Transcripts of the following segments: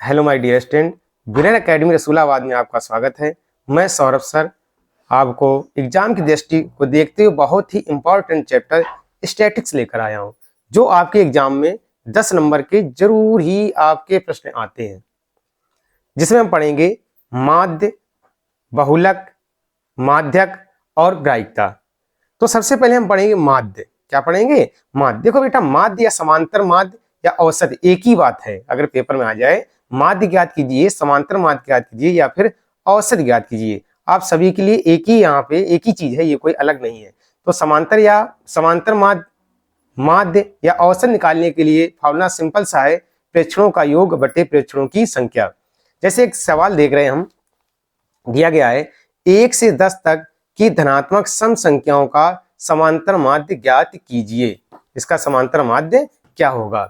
Hello my dear student, winner academy Rasulabad में आपका स्वागत है। मैं सौरभ सर आपको एग्जाम की दृष्टि को देखते हुए बहुत ही इंपॉर्टेंट चैप्टर स्टैटिक्स लेकर आया हूं, जो आपके एग्जाम में 10 नंबर के जरूर ही आपके प्रश्न आते हैं, जिसमें हम पढ़ेंगे माध्य, बहुलक, माध्यक और ग्राहिकता। तो सबसे पहले हम पढ़ेंगे माध्य। क्या पढ़ेंगे? माध्य। देखो बेटा, माध्य या समांतर माध्य या औसत एक ही बात है। अगर पेपर में आ जाए माध्य ज्ञात कीजिए, समांतर माध्य ज्ञात कीजिए या फिर औसत ज्ञात कीजिए, आप सभी के लिए एक ही यहाँ पे एक ही चीज है, ये कोई अलग नहीं है। तो समांतर या समांतर माध्य, माध्य या औसत निकालने के लिए फॉर्मूला सिंपल सा है, प्रेक्षणों का योग बटे प्रेक्षणों की संख्या। जैसे एक सवाल देख रहे हैं हम, दिया गया है 1 से 10 तक की धनात्मक सम संख्याओं का समांतर माध्य ज्ञात कीजिए। इसका समांतर माध्य क्या होगा?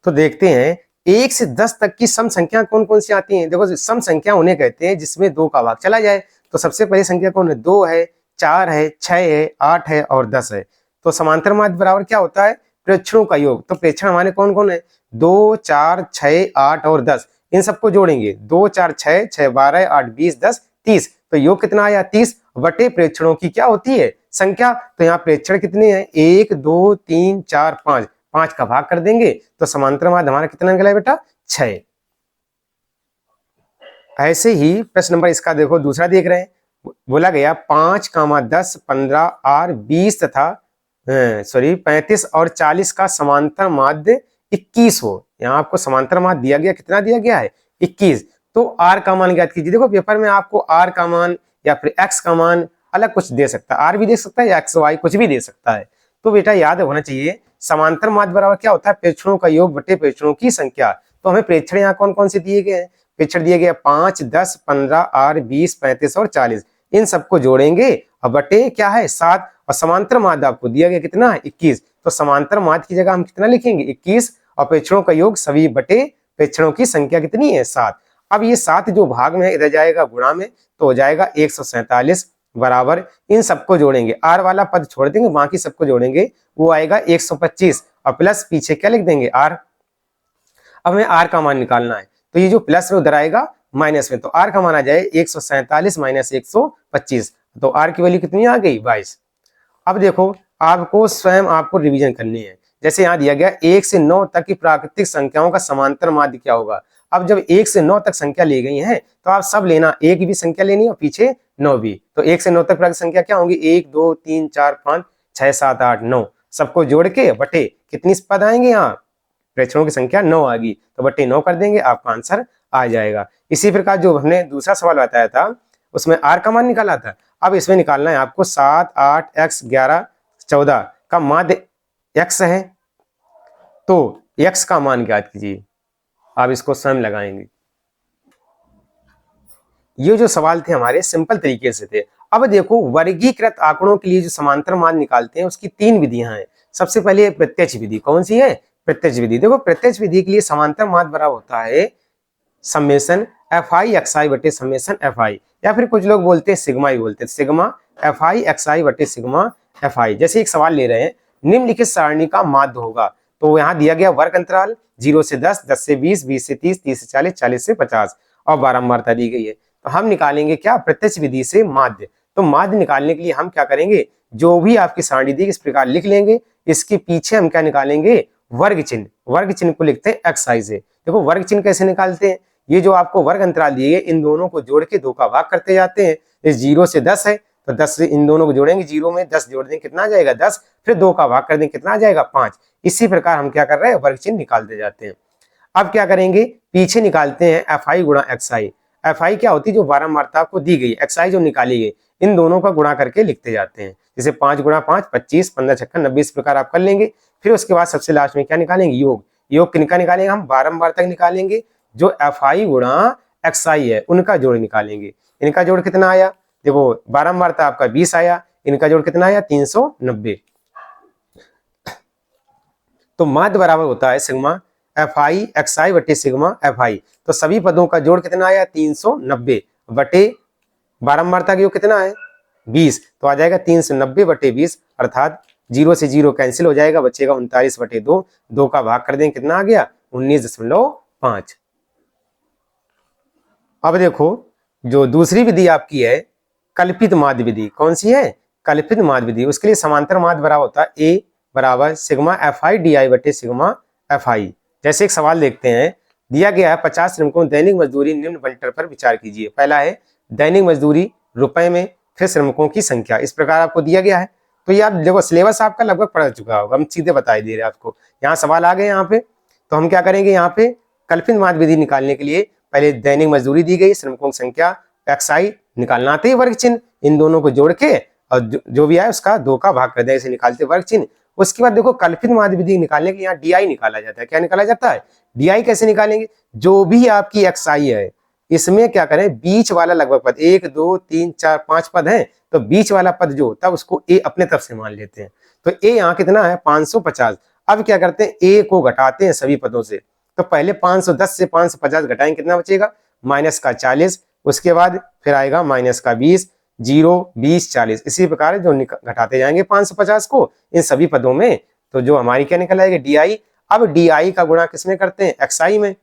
तो देखते हैं 1 से 10 तक की सम संख्या कौन कौन सी आती हैं। देखो, सम संख्या उन्हें कहते हैं जिसमें 2 का भाग चला जाए। तो सबसे पहली संख्या कौन है? 2 है, 4 है, 6 है, 8 है और 10 है। तो समांतर माध्य बराबर क्या होता है? प्रेक्षणों का योग। तो प्रेक्षण हमारे कौन कौन है? 2, 4, 6, 8 और 10। इन सबको जोड़ेंगे, 2, 4, 6, 6, 12, 8, 20, 10, 30। तो योग कितना आया? 30 बटे प्रेक्षणों की क्या होती है? संख्या। तो यहाँ प्रेक्षण कितने हैं? 1, 2, 3, 4, 5। 5 का भाग कर देंगे तो समांतर माध्य हमारा कितना निकला है बेटा? 6। ऐसे ही प्रश्न नंबर इसका देखो, दूसरा देख रहे हैं। बोला गया 5, 10, 15, R 20 तथा 35 और 40 का समांतर माध्य 21 हो। यहाँ आपको समांतर माध्य दिया गया, कितना दिया गया है? 21। तो R का मान ज्ञात कीजिए। देखो, पेपर में आपको R का मान या फिर X का मान अलग कुछ दे सकता है, R भी दे सकता है या X, Y कुछ भी दे सकता है। तो बेटा याद होना चाहिए, समांतर माध्य बराबर क्या होता है? प्रेक्षणों का योग बटे प्रेक्षणों की संख्या। तो हमें प्रेक्षण यहाँ कौन कौन से दिए गए हैं? प्रेक्षण दिए गए 5, 10, 15, R 20, 35 और 40। इन सबको जोड़ेंगे और बटे क्या है? 7। और समांतर माध्य आपको दिया गया कितना है? 21। तो समांतर माध्य की जगह हम कितना लिखेंगे? 21। और प्रेक्षणों का योग सभी बटे प्रेक्षणों की संख्या कितनी है? 7। अब ये 7 जो भाग में रह जाएगा गुणा में, तो हो जाएगा 147 बराबर। इन सबको जोड़ेंगे, R वाला पद छोड़ देंगे, बाकी सबको जोड़ेंगे, वो आएगा 125 और प्लस पीछे क्या लिख देंगे? R। अब हमें R का मान निकालना है, तो ये जो प्लस में उधर आएगा माइनस में, तो R का मान आ जाए 147 माइनस 125। तो R की वैल्यू कितनी आ गई? 22। अब देखो, आपको स्वयं आपको रिवीजन करनी है। जैसे यहाँ दिया गया 1 से 9 तक की प्राकृतिक संख्याओं का समांतर माध्य क्या होगा। अब जब 1 से 9 तक संख्या ली गई है तो आप सब लेना, एक भी संख्या लेनी और पीछे 9 भी। तो 1 से 9 तक प्राकृतिक संख्या क्या होंगी? 1, 2, 3, 4, 5, 6, 7, 8, 9। सबको जोड़ के बटे कितनी पद आएंगे? यहाँ प्रेक्षणों की संख्या 9 आएगी, तो बटे 9 कर देंगे, आपका आंसर आ जाएगा। इसी प्रकार जो हमने दूसरा सवाल बताया था उसमें R का मान निकाला था। अब इसमें निकालना है आपको 7, 8, X 11, 14 का माध्य X है, तो X का मान ज्ञात कीजिए। आप इसको स्वयं लगाएंगे। ये जो सवाल थे हमारे सिंपल तरीके से थे। अब देखो, वर्गीकृत आंकड़ों के लिए जो समांतर मान निकालते हैं उसकी 3 विधियां हैं। सबसे पहले प्रत्यक्ष विधि। कौन सी है? प्रत्यक्ष विधि। देखो, प्रत्यक्ष विधि के लिए समांतर माध्य बराबर होता है समेशन FI XI बटे समेशन FI, या फिर कुछ लोग बोलते हैं सिग्मा ही बोलते हैं, सिग्मा FI XI बटे सिग्मा FI। जैसे एक सवाल ले रहे हैं, निम्नलिखित सारणी का माध्य होगा। तो यहाँ दिया गया वर्ग अंतराल 0 से 10, 10 से 20, 20 से 30, 30 से 40, 40 से 50 और बारंबारता दी गई है। तो हम निकालेंगे क्या? प्रत्यक्ष विधि से माध्य। तो माध्य निकालने के लिए हम क्या करेंगे? जो भी आपकी सारणी दी इस प्रकार लिख लेंगे, इसके पीछे हम क्या निकालेंगे? वर्ग चिन्ह। वर्ग चिन्ह को लिखते हैं XI से। देखो, वर्ग चिन्ह कैसे निकालते हैं? ये जो आपको वर्ग अंतराल दिए गए, इन दोनों को जोड़ के 2 का भाग करते जाते हैं। इस 0 से 10 है तो 10 से इन दोनों को जोड़ेंगे, 0 में 10 जोड़ देंगे, कितना आ जाएगा? 10। फिर 2 का भाग कर देंगे, कितना आ जाएगा? 5। इसी प्रकार हम क्या कर रहे हैं? वर्ग चिन्ह निकालते जाते हैं। अब क्या करेंगे? पीछे निकालते हैं FI गुणा XI। FI क्या होती है? जो बारंबारता आपको दी गई, XI जो निकाली गई, इन दोनों का गुणा करके लिखते जाते हैं। जैसे 5 गुणा 5 25, 15 छक्का 90, इस प्रकार आप कर लेंगे। फिर उसके बाद सबसे लास्ट में क्या निकालेंगे? योग। योग किनका निकालेंगे? हम बारंबारता निकालेंगे। जो FI गुणा XI है उनका जोड़ निकालेंगे। इनका जोड़ कितना आया? देखो, बारंबारता आपका 20 आया, इनका जोड़ कितना आया? 390। तो माध्य बराबर होता है सिग्मा FI XI बटे सिग्मा FI। तो सभी पदों का जोड़ कितना आया? 390 बटे बारंबारता का योग कितना है? 20। तो आ जाएगा 390 बटे 20, अर्थात 0 से 0 कैंसिल हो जाएगा, बचेगा 39 बटे 2। 2 का भाग कर देंगे, कितना आ गया? 19.5। अब देखो जो दूसरी विधि आपकी है कल्पित माध्य विधि, कौन सी है? कल्पित माध्य विधि। उसके लिए समांतर माध्य बराबर होता है ए बराबर sigma F I D I बटे सिग्मा एफ आई। जैसे एक सवाल देखते हैं, दिया गया है 50 श्रमिकों दैनिक मजदूरी निम्न बंटन पर विचार कीजिए। पहला है दैनिक मजदूरी रुपए में, फिर श्रमिकों की संख्या, इस प्रकार आपको दिया गया है। तो ये आप देखो सिलेबस आपका लगभग पढ़ चुका होगा, हम सीधे बता दे रहे हैं आपको। यहाँ सवाल आ गए यहाँ पे, तो हम क्या करेंगे, यहाँ पे कल्पित माध्य विधि निकालने के लिए पहले दैनिक मजदूरी दी गई, श्रमिकों की संख्या XI निकालना आते ही वर्ग चिन्ह, इन दोनों को जोड़ के और जो भी आए उसका 2 का भाग कर दें, इसे निकालते वर्ग चिन्ह। उसके बाद देखो कल्पित माध्य विधि निकालने के यहाँ DI निकाला जाता है। क्या निकाला जाता है? DI कैसे निकालेंगे? जो भी आपकी XI है इसमें क्या करें, बीच वाला लगभग पद 1 2 3 4 5 पद हैं, तो बीच वाला पद जो होता है उसको A अपने तरफ से मान लेते हैं। तो A यहाँ कितना है? 550। अब क्या करते हैं, A को घटाते हैं सभी पदों से। तो पहले 510 से 550 घटाएंगे, कितना बचेगा? माइनस का 40, उसके बाद फिर आएगा माइनस का 20, 0 20 40, इसी प्रकार जो घटाते जाएंगे 550 को इन सभी पदों में, तो जो हमारी क्या निकल आएगी? DI। अब DI का गुणा किसमें करते हैं? XI में।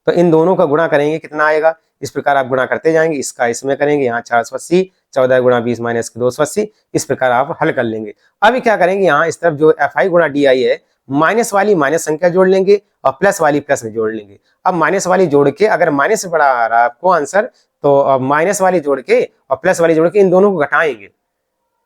तो इन दोनों का गुणा करेंगे, कितना आएगा? इस प्रकार आप गुणा करते जाएंगे, इसका इसमें करेंगे, यहाँ 480, 14 गुणा 20 माइनस 280, इस प्रकार आप हल कर लेंगे। अब क्या करेंगे, यहाँ इस तरफ जो FI गुणा DI है, माइनस वाली माइनस संख्या जोड़ लेंगे और प्लस वाली प्लस में जोड़ लेंगे। अब माइनस वाली जोड़ के, अगर माइनस से बड़ा आ रहा है आपको आंसर, तो अब माइनस वाली जोड़ के और प्लस वाली जोड़ के इन दोनों को घटाएंगे।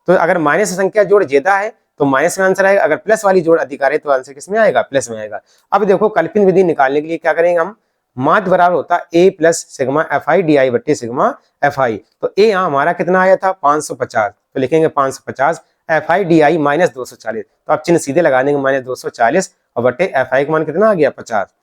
तो अगर माइनस संख्या जोड़ ज्यादा है तो माइनस में आंसर आएगा, अगर प्लस वाली जोड़ अधिक आ रही है तो आंसर किसमें आएगा? प्लस में आएगा। अब देखो कल्पित विधि निकालने के लिए क्या करेंगे हम, माध्य बराबर होता है A plus sigma FI DI बट्टे सिग्मा FI। तो A यहाँ हमारा कितना आया था? 550, तो लिखेंगे 550 FI DI माइनस 240, तो आप चिन्ह सीधे लगा देंगे, माइनस 240 और बट्टे FI का मान कितना आ गया? 50।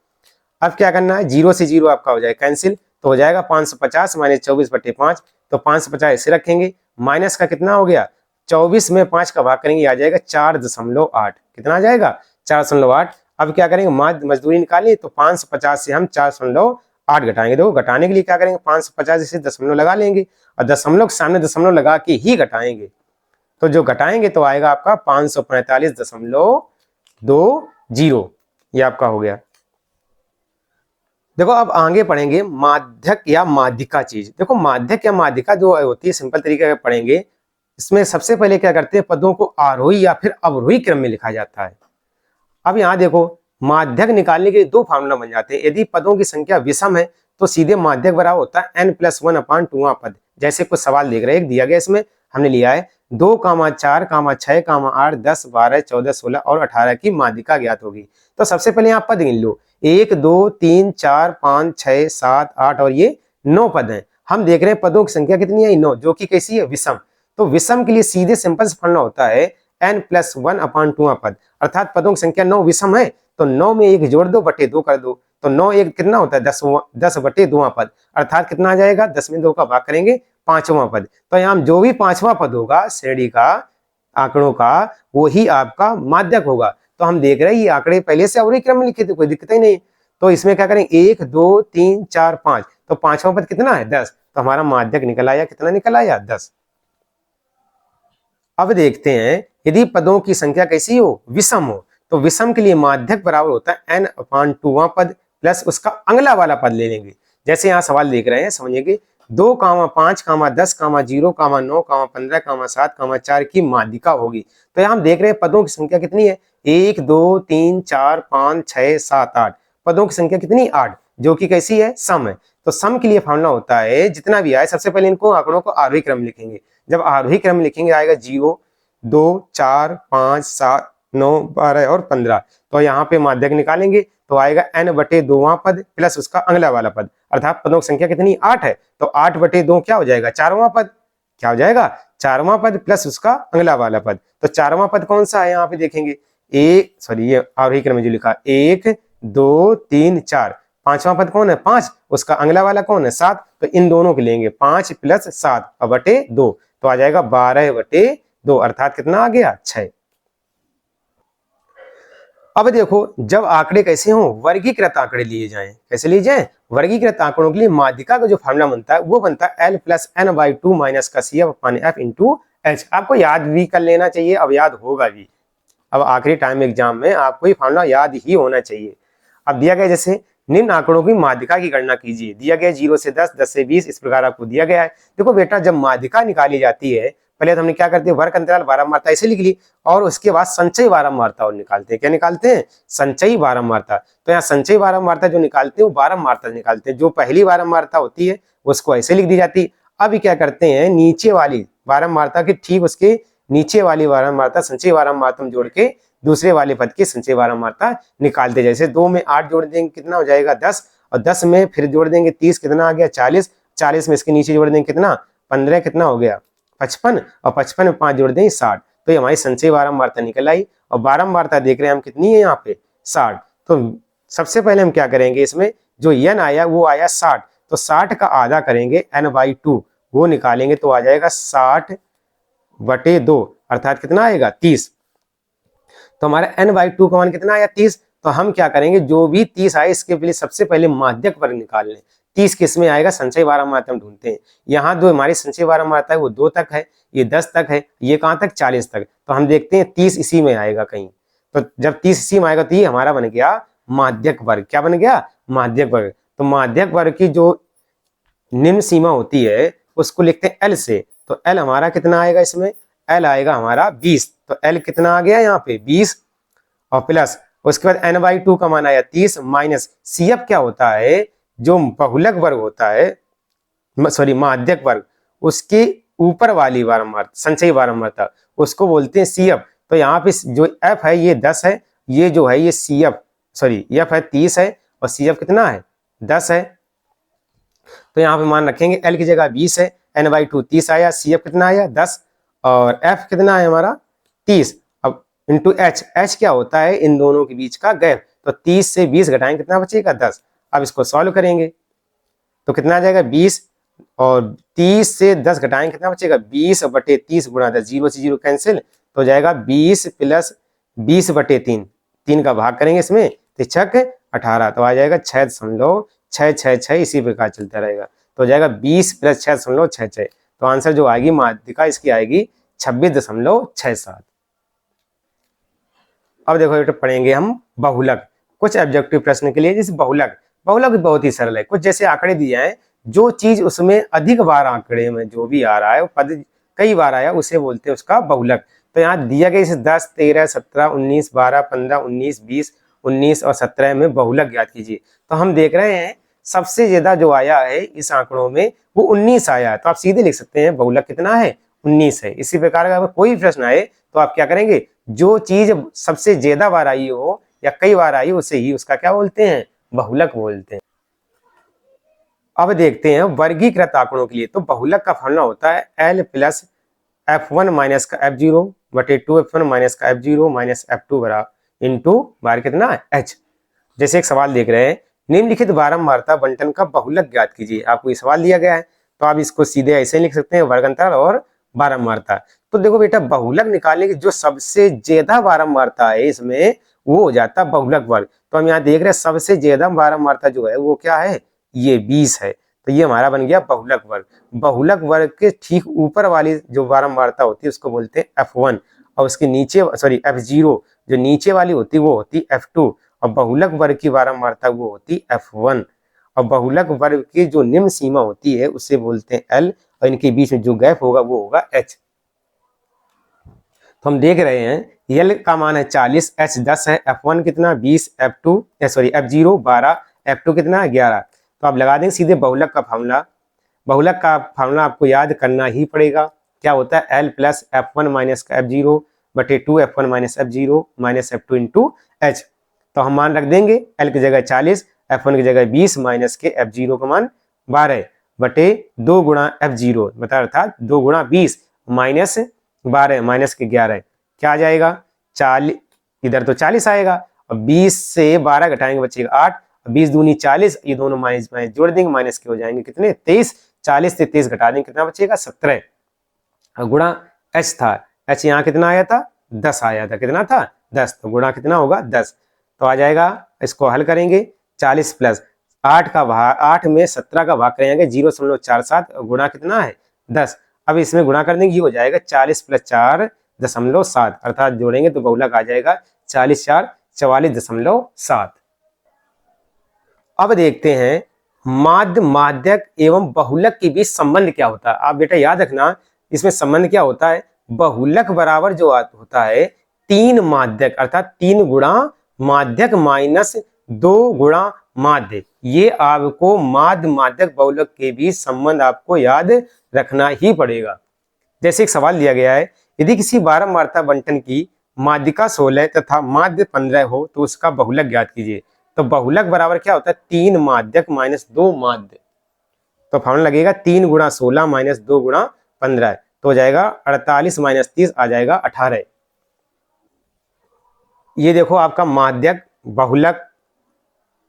अब क्या करना है, 0 से 0 आपका हो जाएगा कैंसिल, तो हो जाएगा 550 माइनस 24 बट्टे 5, तो 550 इसे रखेंगे, माइनस का कितना हो गया? 24 में 5 का भाग करेंगे, आ जाएगा 4.8। कितना आ जाएगा? 4.8। अब क्या करेंगे, मजदूरी निकालिए, तो 550 से हम 4.8 घटाएंगे। देखो घटाने के लिए क्या करेंगे, 550 से दशमलव लगा लेंगे और दशमलव के सामने दशमलव लगा के ही घटाएंगे। तो जो घटाएंगे तो आएगा आपका 545.20, ये आपका हो गया। देखो अब आगे पढ़ेंगे माध्यक या माध्यिका चीज। देखो माध्यक या माध्यिका जो होती है, सिंपल तरीके से पढ़ेंगे। इसमें सबसे पहले क्या करते हैं, पदों को आरोही या फिर अवरोही क्रम में लिखा जाता है। अब यहाँ देखो माध्यक निकालने के लिए 2 फार्मूला बन जाते हैं। यदि पदों की संख्या विषम है तो सीधे माध्यक बराबर होता है n+1/2 पद। जैसे कुछ सवाल देख रहे हैं, दिया गया, इसमें हमने लिया है 2, 4, 6, 8, 10, 12, 14, 16 और 18 की माध्यिका ज्ञात होगी। तो सबसे पहले यहाँ पद गिन लो, 1 2 3 4 5 6 7 8 और ये 9 पद हैं। हम देख रहे हैं पदों की संख्या कितनी है? 9, जो कि कैसी है? विषम। तो विषम के लिए सीधे सिंपल से फॉर्मूला होता है n+1/2 पद, अर्थात पदों की संख्या 9 विषम है तो 9 में 1 जोड़ दो बटे 2 कर दो, तो 9 1 कितना होता है? 10 बटे 2 पद, अर्थात कितना आ जाएगा? 10 में 2 का भाग करेंगे, 5वां पद। तो यहाँ जो भी 5वां पद होगा श्रेणी का आंकड़ों का, वो ही आपका माध्यक होगा। तो हम देख रहे हैं ये आंकड़े पहले से अवरोही क्रम में लिखे थे, कोई दिक्कत ही नहीं। तो इसमें क्या करेंगे, 1 2 3 4 5, तो 5वां पद कितना है? 10, तो हमारा माध्यक निकल आया, कितना निकल आया? 10। अब देखते हैं यदि पदों की संख्या कैसी हो? विषम हो, तो विषम के लिए माध्यक बराबर होता है n/2 पद प्लस उसका अगला वाला पद ले लेंगे। जैसे यहाँ सवाल देख रहे हैं, समझिए 2, 5, 10, 0, 9, 15, 7, 4 की माध्यिका होगी। तो यहाँ हम देख रहे हैं पदों की संख्या कितनी है? 1 2 3 4 5 6 7 8, पदों की संख्या कितनी? 8, जो कि कैसी है? सम है। तो सम के लिए फॉर्मूला होता है, जितना भी आए सबसे पहले इनको आंकड़ों को आरोही क्रम लिखेंगे। जब आरोही क्रम लिखेंगे आएगा 0 2 4 5 7 9 12 और 15। तो यहाँ पे माध्यक निकालेंगे तो आएगा n/2 पद प्लस उसका अगला वाला पद, अर्थात पदों की संख्या कितनी? 8 है, तो 8/2 क्या हो जाएगा? 4वां पद। क्या हो जाएगा? 4वां पद प्लस उसका अगला वाला पद। तो 4वां पद कौन सा है? यहाँ पे देखेंगे ये आरोही क्रम में जो लिखा 1 2 3 4, 5वां पद कौन है? 5, उसका अगला वाला कौन है? 7, तो इन दोनों के लेंगे 5 + 7 और बटे 2, तो आ जाएगा 12/2, अर्थात कितना आ गया? 6। अब देखो जब आंकड़े कैसे हों, वर्गीकृत आंकड़े लिए जाएं। कैसे लिए जाएं? वर्गीकृत आंकड़ों के लिए माध्यिका का जो फार्मूला बनता है वो बनता है L+n/2 माइनस का CF/F × H। आपको याद भी कर लेना चाहिए, अब याद होगा भी। अब आखिरी टाइम एग्जाम में आपको ये फार्मूला याद ही होना चाहिए। अब दिया गया जैसे निम्न आंकड़ों की माध्यिका की गणना कीजिए। दिया गया 0 से 10, 10 से 20, इस प्रकार आपको दिया गया है। देखो बेटा, जब माध्यिका निकाली जाती है, पहले तो हमने क्या करते हैं, वर्ग अंतराल बारंबारता ऐसे लिख ली, और उसके बाद संचयी बारंबारता और निकालते हैं। क्या निकालते हैं? संचयी बारंबारता। तो यहाँ संचयी बारंबारता जो निकालते हैं वो बारंबारता निकालते हैं। जो पहली बारंबारता होती है उसको ऐसे लिख दी जाती है। अब क्या करते हैं, नीचे वाली बारंबारता के ठीक उसके नीचे वाली बारंबारता संचयी बारंबारता में जोड़ के दूसरे वाले पद की संचयी बारंबारता निकालते। जैसे 2 में 8 जोड़ देंगे कितना हो जाएगा 10, और 10 में फिर जोड़ देंगे 30, कितना आ गया 40, 40 में इसके नीचे जोड़ देंगे कितना 15, कितना हो गया 55, और 55 में 5 जोड़ देंगे 60। तो ये हमारी संचयी बारंबारता निकल आई। और बारंबारता देख रहे हैं हम कितनी है यहाँ पे 60। तो सबसे पहले हम क्या करेंगे, इसमें जो n आया वो आया 60, तो 60 का आधा करेंगे n/2, वो निकालेंगे तो आ जाएगा 60/2, अर्थात कितना आएगा 30। तो हमारा n/2 का मान कितना आया 30। तो हम क्या करेंगे, जो भी 30 आए इसके लिए सबसे पहले माध्यक वर्ग निकाल लें। 30 किस में आएगा, संचयी बारंबारता हम ढूंढते हैं। यहाँ जो हमारी संचयी बारंबारता है वो 2 तक है, ये 10 तक है, ये कहाँ तक 40 तक। तो हम देखते हैं 30 इसी में आएगा कहीं। तो जब 30 इसी में आएगा तो ये हमारा बन गया माध्यक वर्ग। क्या बन गया, माध्यक वर्ग। तो माध्यक वर्ग की जो निम्न सीमा होती है उसको लिखते हैं L से। तो L हमारा कितना आएगा, इसमें L आएगा हमारा 20। तो L कितना आ गया यहाँ पे 20, और प्लस उसके बाद n/2 का मान आया 30, माइनस CF क्या होता है, जो बहुलक वर्ग होता है, सॉरी माध्यक वर्ग, उसके ऊपर वाली बारंबारता संचयी बारंबारता उसको बोलते हैं CF। तो यहाँ पे जो F है ये 10 है, ये जो है ये CF सॉरी F है 30 है, और CF कितना है 10 है। तो यहाँ पे मान रखेंगे L की जगह 20 है, n/2 30 आया, CF कितना आया 10, और F कितना है हमारा 30। अब इंटू H क्या होता है, इन दोनों के बीच का गैप। तो 30 से 20 घटाएंगे कितना बचेगा 10। अब इसको सॉल्व करेंगे तो कितना आ जाएगा 20, और 30 से 10 घटाएंगे कितना बचेगा 20/30 गुणा 10, 0 से 0 कैंसिल, तो हो जाएगा 20 प्लस 20/3, 3 का भाग करेंगे इसमें, 18, तो आ जाएगा 6.666, इसी प्रकार चलता रहेगा। तो हो जाएगा 20 प्लस 6.66। तो आंसर जो आएगी माध्यिका इसकी आएगी 26.67। अब देखो बेटा पढ़ेंगे हम बहुलक, कुछ ऑब्जेक्टिव प्रश्न के लिए। जैसे बहुलक बहुत ही सरल है। कुछ जैसे आंकड़े दिए हैं, जो चीज उसमें अधिक बार आंकड़े में जो भी आ रहा है वो पद कई बार आया उसे बोलते हैं उसका बहुलक। तो यहाँ दिया गया 10, 13, 17, 19, 12, 15, 19, 20, 19 और 17 में बहुलक ज्ञात कीजिए। तो हम देख रहे हैं सबसे ज्यादा जो आया है इस आंकड़ों में वो 19 आया है। तो आप सीधे लिख सकते हैं बहुलक कितना है 19 है। इसी प्रकार का अगर कोई प्रश्न आए तो आप क्या करेंगे, जो चीज सबसे ज्यादा बार आई हो या कई बार आई उसे ही उसका क्या बोलते हैं, बहुलक बोलते हैं। अब देखते हैं वर्गीकृत आंकड़ों के लिए। तो बहुलक का फॉर्मूला होता है L प्लस F1 माइनस का F0 बटे 2F1 माइनस का F0 माइनस F2 बरा इंटू बार कितना H। जैसे एक सवाल देख रहे हैं, निम्नलिखित बारंबारता बंटन का बहुलक ज्ञात कीजिए। आपको ये सवाल दिया गया है तो आप इसको सीधे ऐसे लिख सकते हैं, वर्ग अंतर और बारंबारता। तो देखो बेटा बहुलक निकालने की जो सबसे ज्यादा बारंबारता है इसमें वो हो जाता है बहुलक वर्ग। तो हम यहाँ देख रहे हैं सबसे ज्यादा बारंबारता जो है वो क्या है, ये 20 है। तो ये हमारा बन गया बहुलक वर्ग। बहुलक वर्ग के ठीक ऊपर वाली जो बारंबारता होती है उसको बोलते हैं F1, और उसके नीचे सॉरी F0 जो नीचे वाली होती है वो होती F2, और बहुलक वर्ग की बारंबारता वो होती F1। और बहुलक वर्ग की जो निम्न सीमा होती है उसे बोलते हैं L, और इनके बीच में जो गैप होगा वो होगा H। तो हम देख रहे हैं L का मान है 40, H 10 है, F1 कितना 20, F2 सॉरी F0 12, F2 कितना 11। तो आप लगा देंगे सीधे बहुलक का फार्मूला। बहुलक का फार्मूला आपको याद करना ही पड़ेगा। क्या होता है L प्लस F1 माइनस का F0 बटे 2F1 minus F0 minus F2 into H। तो हम मान रख देंगे L की जगह 40, F1 की जगह 20 माइनस के F0 का मान 12 बटे 2 गुणा F0 बता अर्थात 2 गुणा 20 माइनस 12 माइनस के 11, क्या आ जाएगा 40, इधर तो 40 आएगा, और 20 से 12 घटाएंगे बचेगा 8, 20 दूनी 40, ये दोनों माइनस माइनस जोड़ देंगे, माइनस के हो जाएंगे कितने 23, 40 से 23 घटा देंगे कितना बचेगा 17, और गुणा H था, H यहाँ कितना आया था 10 आया था, कितना था 10, तो गुणा कितना होगा 10। तो आ जाएगा, इसको हल करेंगे 40 प्लस 8 का भाग 8 में 17 का भाग करेंगे 0.47, गुणा कितना है 10। अब इसमें गुणा कर देंगे ये हो जाएगा 40 प्लस 4.7, अर्थात जोड़ेंगे तो बहुलक आ जाएगा 40 4 44.7। अब देखते हैं माध्य, माध्यक एवं बहुलक के बीच संबंध क्या होता है। आप बेटा याद रखना, इसमें संबंध क्या होता है, बहुलक बराबर जो होता है 3 माध्यक, अर्थात 3 गुणा माध्यक माइनस 2 गुणा माध्य। ये आपको माध्य, माध्यक, बहुलक के बीच संबंध आपको याद रखना ही पड़ेगा। जैसे एक सवाल दिया गया है, यदि किसी बारंबारता बंटन की माध्यिका 16 तथा माध्य 15 हो तो उसका बहुलक ज्ञात कीजिए। तो बहुलक बराबर क्या होता है, 3 माध्यक माइनस 2 माध्य। तो फॉर्मूला लगेगा 3 गुणा 16 माइनस 2 गुणा 15, तो हो जाएगा 48 माइनस 30 आ जाएगा 18। ये देखो आपका माध्यक, बहुलक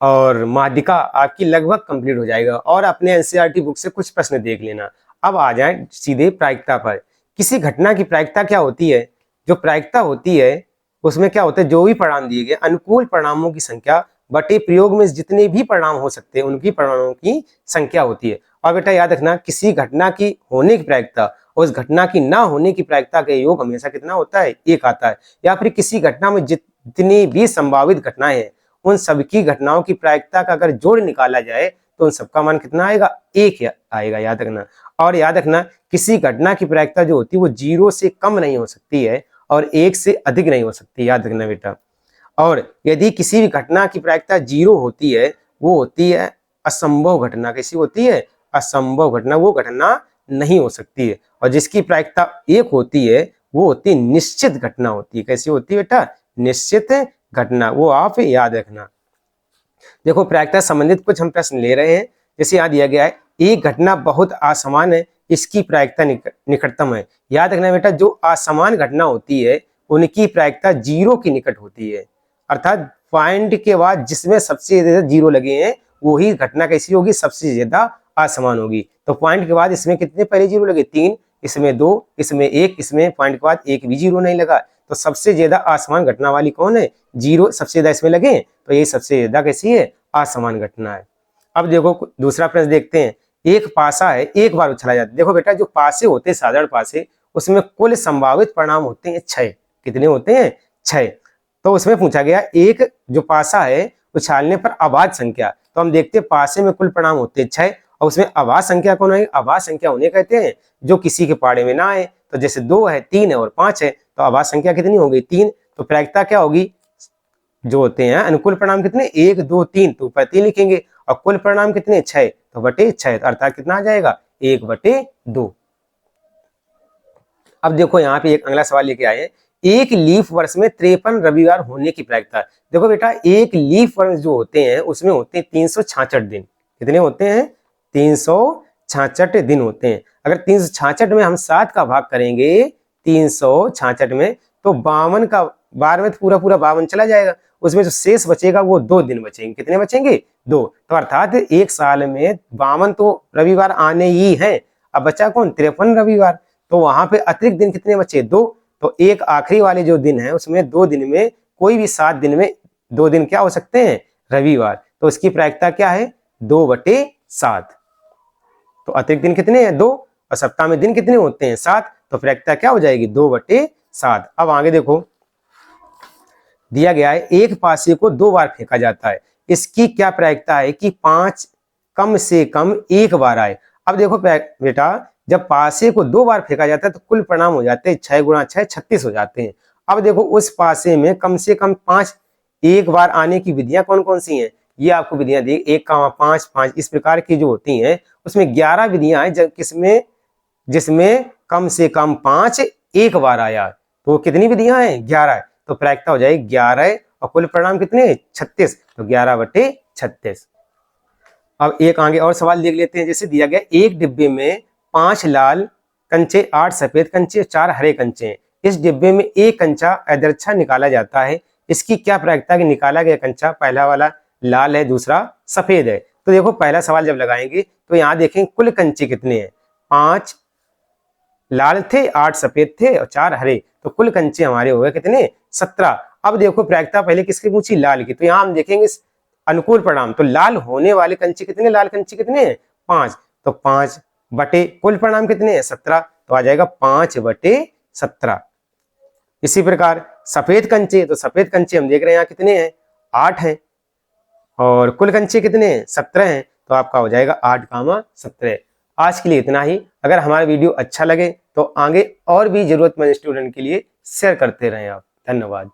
और माध्यिका आपकी लगभग कंप्लीट हो जाएगा। और अपने एनसीईआरटी बुक से कुछ प्रश्न देख लेना। अब आ जाए सीधे प्रायिकता पर। किसी घटना की प्रायिकता क्या होती है, जो प्रायिकता होती है उसमें क्या होता है, जो भी परिणाम दिए गए अनुकूल परिणामों की संख्या बटे प्रयोग में जितने भी परिणाम हो सकते हैं उनकी परिणामों की संख्या होती है। और बेटा याद रखना, किसी घटना की होने की प्रायिकता और उस घटना की ना होने की प्रायिकता का योग हमेशा कितना होता है, 1 आता है। या फिर किसी घटना में जितनी भी संभावित घटनाएं हैं उन सबकी घटनाओं की प्रायिकता का अगर जोड़ निकाला जाए तो उन सबका मान कितना आएगा, 1 आएगा, याद रखना। और याद रखना, किसी घटना की प्रायिकता जो होती है वो 0 से कम नहीं हो सकती है और 1 से अधिक नहीं हो सकती, याद रखना बेटा। और यदि किसी भी घटना की प्रायिकता 0 होती है वो होती है असंभव घटना। कैसी होती है, असंभव घटना, वो घटना नहीं हो सकती है। और जिसकी प्रायिकता 1 होती है वो होती निश्चित घटना होती है। कैसी होती है बेटा, निश्चित घटना, वो आप याद रखना। देखो प्रायिकता संबंधित कुछ हम प्रश्न ले रहे हैं। जैसे यहाँ दिया गया है, एक घटना बहुत असमान है, इसकी प्रायिकता निकटतम है। याद रखना बेटा, जो असमान घटना होती है उनकी प्रायिकता 0 के निकट होती है। अर्थात पॉइंट के बाद जिसमें सबसे ज्यादा 0 लगे हैं वही घटना कैसी होगी, सबसे ज्यादा असमान होगी। तो पॉइंट के बाद इसमें कितने पहले 0 लगे, 3, इसमें 2, इसमें 1, इसमें पॉइंट के बाद 1 भी 0 नहीं लगा। तो सबसे ज्यादा असमान घटना वाली कौन है, 0 सबसे ज्यादा इसमें लगे, तो ये सबसे ज्यादा कैसी है, असमान घटना है। अब देखो दूसरा प्रश्न देखते हैं। एक पासा है, एक बार उछला जाता है। देखो बेटा, जो पासे होते हैं साधारण पासे, उसमें कुल संभावित परिणाम होते हैं 6। कितने होते हैं, 6। तो उसमें पूछा गया एक जो पासा है उछालने पर अभाज्य संख्या। तो हम देखते हैं पासे में कुल परिणाम होते हैं 6 और उसमें अभाज्य संख्या कौन है, अभाज्य संख्या उन्हें कहते हैं जो किसी के पाड़े में ना आए। तो जैसे 2 है, 3 है और 5 है, तो अभाज्य संख्या कितनी हो गई, 3। तो प्रायिकता क्या होगी, जो होते हैं अनुकूल परिणाम कितने, 1, 2, 3, तो ऊपर 3 लिखेंगे और कुल परिणाम कितने, 6, तो बटे 6, अर्थात कितना आ जाएगा, 1/2। अब देखो यहाँ पे एक अगला सवाल लेके आए हैं, एक लीफ वर्ष में 53 रविवार होने की प्रायिकता। देखो बेटा, एक लीफ वर्ष जो होते हैं उसमें होते हैं 366 दिन। कितने होते हैं, 366 दिन होते हैं। अगर 366 में हम 7 का भाग करेंगे 366 में, तो 52 का 12 में तो पूरा 52 चला जाएगा। उसमें जो शेष बचेगा वो 2 दिन बचेंगे। कितने बचेंगे, 2। तो अर्थात एक साल में 52 तो रविवार आने ही है। अब बचा कौन, 53 रविवार। तो वहां पे अतिरिक्त दिन कितने बचे, 2। तो एक आखिरी वाले जो दिन है उसमें 2 दिन में, कोई भी 7 दिन में 2 दिन क्या हो सकते हैं, रविवार। तो इसकी प्रायिकता क्या है, 2/7। तो अतिरिक्त दिन कितने हैं, 2, और सप्ताह में दिन कितने होते हैं, 7। तो प्रायिकता क्या हो जाएगी, 2/7। अब आगे देखो, दिया गया है एक पासे को 2 बार फेंका जाता है, इसकी क्या प्रायिकता है कि 5 कम से कम 1 बार आए। अब देखो बेटा, जब पासे को 2 बार फेंका जाता है तो कुल परिणाम हो जाते हैं 6 गुणा 6 36 हो जाते हैं। अब देखो उस पासे में कम से कम 5 एक बार आने की विधियां कौन कौन सी हैं, ये आपको विधियां दी, 1, 5 इस प्रकार की जो होती हैं उसमें 11 विधियां हैं किसमें, जिसमें कम से कम 5 एक बार आया। तो कितनी विधियां हैं, 11 है। तो प्रायिकता हो जाएगी 11 और कुल परिणाम कितने, 36। तो 11/36। अब एक आगे और सवाल देख लेते हैं। जैसे दिया गया, एक डिब्बे में 5 लाल कंचे, 8 सफेद कंचे, 4 हरे कंचे हैं। इस डिब्बे में एक कंचा अदरच्छा निकाला जाता है, इसकी क्या प्रायिकता कि निकाला गया कंचा पहला वाला लाल है, दूसरा सफेद है। तो देखो पहला सवाल जब लगाएंगे तो यहाँ देखें कुल कंचे कितने हैं, 5 लाल थे, 8 सफेद थे और 4 हरे। तो कुल कंचे हमारे हो गए कितने, 17। अब देखो प्रायिकता पहले किसकी पूछी, लाल की। तो यहाँ हम देखेंगे अनुकूल परिणाम, तो लाल होने वाले कंचे कितने, लाल कंचे कितने हैं, 5। तो 5 बटे कुल परिणाम कितने हैं, 17। तो आ जाएगा 5/17। इसी प्रकार सफेद कंचे, तो सफेद कंचे हम देख रहे हैं यहाँ कितने हैं, 8 हैं और कुल कंचे कितने हैं? 17 हैं, तो आपका हो जाएगा 8, 17। आज के लिए इतना ही। अगर हमारा वीडियो अच्छा लगे तो आगे और भी जरूरतमंद स्टूडेंट के लिए शेयर करते रहें आप। धन्यवाद।